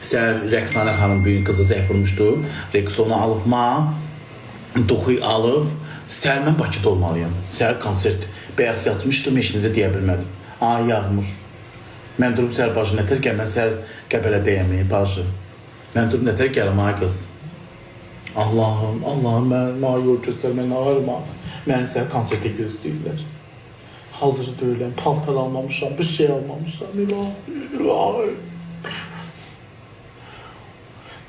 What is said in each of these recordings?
Səhər Rəqsanə xanım büyük qızı zəif vurmuşdu. Rəqsonu alıp Duxuyu alıb, səhər mən Bakıda olmalıyım. Səhər konsert bəyək yatmışdım, heç nə də deyə bilmədim. Ay yağmur. Mən durub səhər bacı nətər gəl, mən səhər Qəbələdəyəm bacı. Mən durub nətər gələm ay qız. Allahım, Allahım, mən yol göstər, mən ağırmaz. Məni səhər konsertə gözləyirlər. Hazır deyiləm, paltar almamışam, bir şey almamışam. İlahi.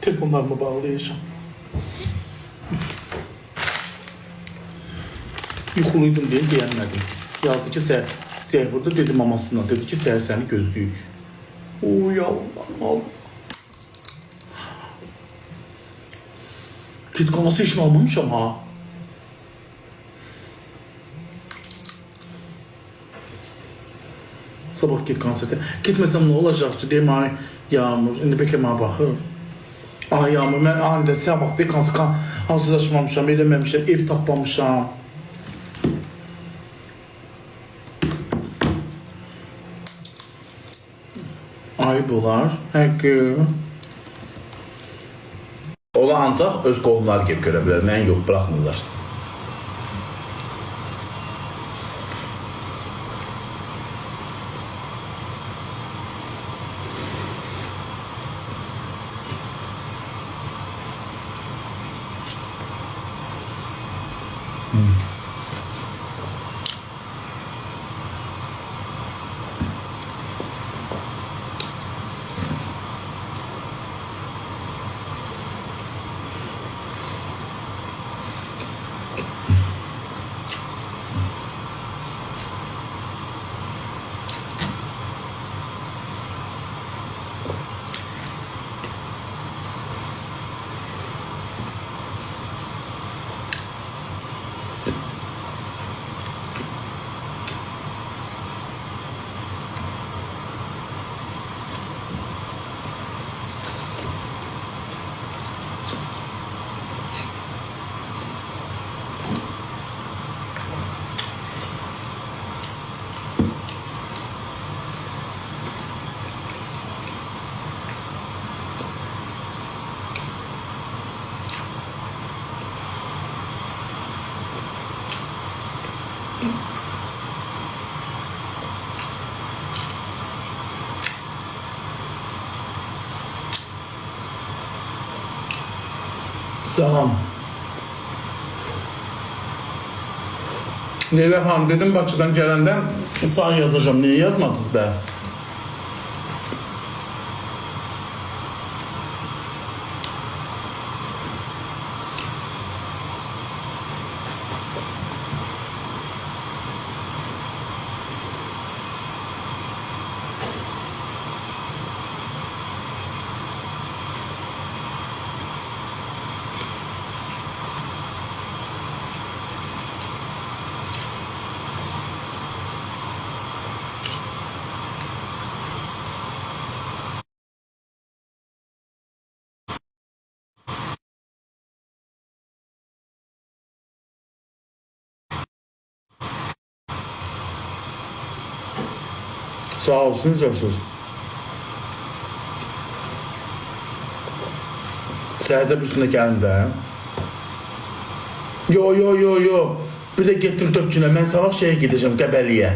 Telefonlarımı bağlayacağım. Yuxuluydum deyə deyənmədim. Yazdı ki, səhər vurdu, dedi mamasından. Dedi ki, səhər səni gözləyik. Oy Allah. Kitkonası işimi almamışam ha. Sabah git konserte. Gitmesem ne olacak ki? Deyim ay Yağmur. İndi bəlkə mənə baxır. Ay Yağmur, mən anında sabah bir konsert hazırlaşmamışam, eləməmişəm, ev tapmamışam. Ayıp olar. Həqqi. Ola ancaq öz qolunları gelip görə bilər. Mən yox, bırakmırlar. Salam. Leyla Hanım, dedim Bakıdan gələndə sağ yazacağım. Niye yazmadınız be? Sağ olsun cansız. Səhərdə bir üstündə gəlin də. Yo. Bir də getir 4 günə. Mən sabah şeye gideceğim, Qəbəliyə.